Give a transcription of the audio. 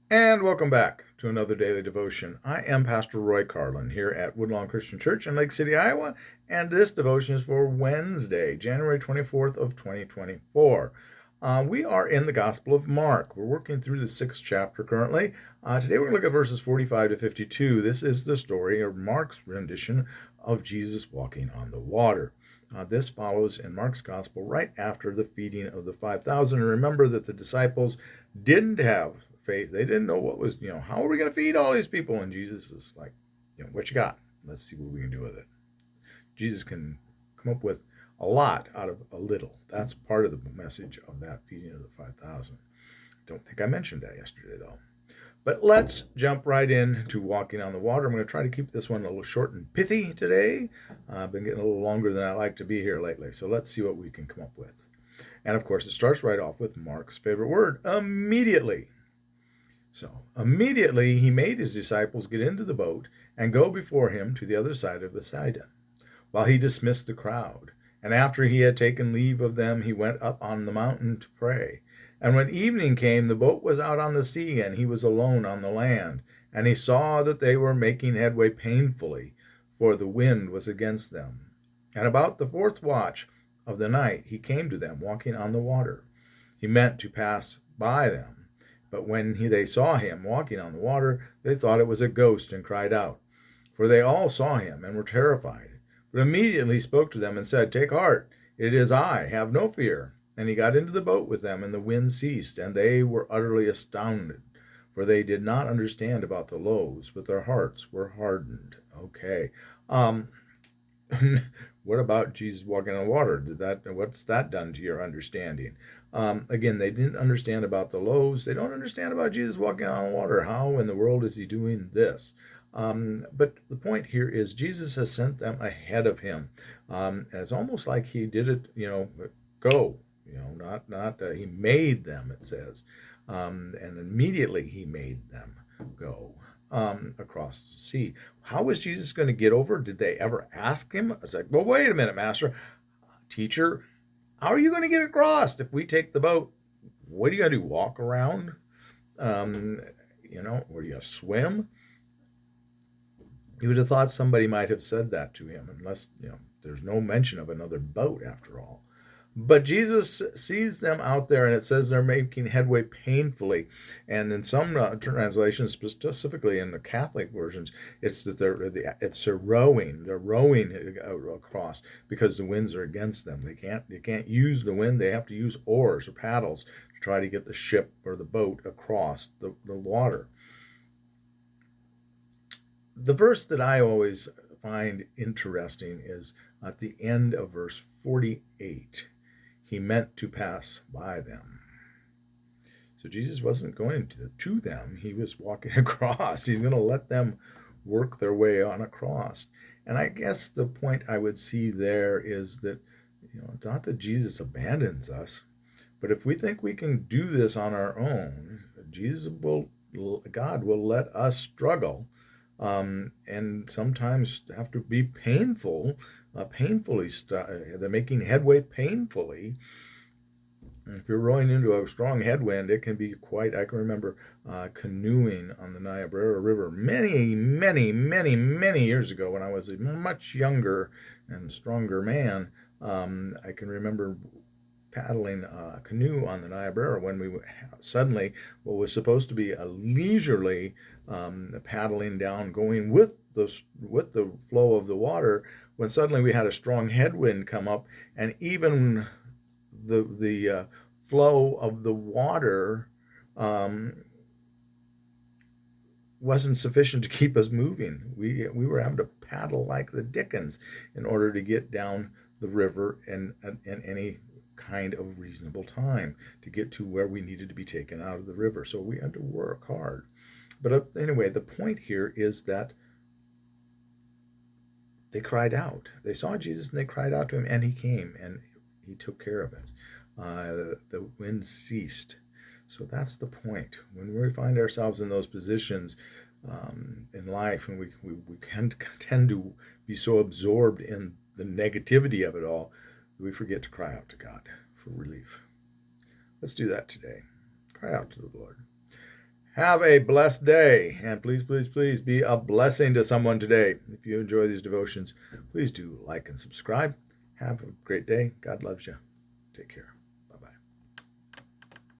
And welcome back to another daily devotion. I am Pastor Roy Carlin here at Woodlawn Christian Church in Lake City, Iowa, and this devotion is for Wednesday, January 24th of 2024. We are in the Gospel of Mark. We're working through the 6th chapter currently. Today we're going to look at verses 45 to 52. This is the story of Mark's rendition of Jesus walking on the water. This follows in Mark's Gospel right after the feeding of the 5,000. And remember that the disciples didn't have faith. They didn't know what was, how are we going to feed all these people? And Jesus is like, what you got? Let's see what we can do with it. Jesus can come up with a lot out of a little. That's part of the message of that feeding of the 5,000. Don't think I mentioned that yesterday, though. But let's jump right into walking on the water. I'm going to try to keep this one a little short and pithy today. I've been getting a little longer than I like to be here lately. So let's see what we can come up with. And of course, it starts right off with Mark's favorite word, immediately. So immediately he made his disciples get into the boat and go before him to the other side of Bethsaida, while he dismissed the crowd. And after he had taken leave of them, he went up on the mountain to pray. And when evening came, the boat was out on the sea, and he was alone on the land. And he saw that they were making headway painfully, for the wind was against them. And about the fourth watch of the night he came to them, walking on the water. He meant to pass by them. But when they saw him walking on the water, they thought it was a ghost and cried out. For they all saw him and were terrified. But immediately he spoke to them and said, "Take heart, it is I, have no fear." And he got into the boat with them, and the wind ceased, and they were utterly astounded, for they did not understand about the loaves, but their hearts were hardened. Okay. Um, what about Jesus walking on water? What's that done to your understanding? Again, they didn't understand about the loaves. They don't understand about Jesus walking on water. How in the world is he doing this? But the point here is Jesus has sent them ahead of him. It's almost like he did it, go, not he made them, it says. And immediately he made them go across the sea. How was Jesus going to get over? Did they ever ask him? It's like, well, wait a minute, Master. Teacher, how are you going to get across if we take the boat? What are you going to do? Walk around? Um, or you swim? You would have thought somebody might have said that to him, unless, there's no mention of another boat after all. But Jesus sees them out there, and it says they're making headway painfully. And in some translations, specifically in the Catholic versions, it's that it's a rowing. They're rowing across because the winds are against them. They can't use the wind. They have to use oars or paddles to try to get the ship or the boat across the water. The verse that I always find interesting is at the end of verse 48. He meant to pass by them. So Jesus wasn't going to them. He was walking across. He's going to let them work their way on across. And I guess the point I would see there is that, it's not that Jesus abandons us, but if we think we can do this on our own, God will let us struggle, and sometimes have to be painfully. They're making headway painfully. If you're rowing into a strong headwind, it can be quite. I can remember canoeing on the Niobrara River many, many, many, many years ago when I was a much younger and stronger man. I can remember paddling a canoe on the Niobrara when we suddenly, what was supposed to be a leisurely paddling down, going with the flow of the water, when suddenly we had a strong headwind come up, and even the flow of the water wasn't sufficient to keep us moving. We were having to paddle like the dickens in order to get down the river in any kind of reasonable time to get to where we needed to be taken out of the river. So we had to work hard. But anyway, the point here is that they cried out. They saw Jesus and they cried out to him, and he came and he took care of it. The wind ceased. So that's the point. When we find ourselves in those positions in life, and we can tend to be so absorbed in the negativity of it all, we forget to cry out to God for relief. Let's do that today. Cry out to the Lord. Have a blessed day. And please, please, please be a blessing to someone today. If you enjoy these devotions, please do like and subscribe. Have a great day. God loves you. Take care.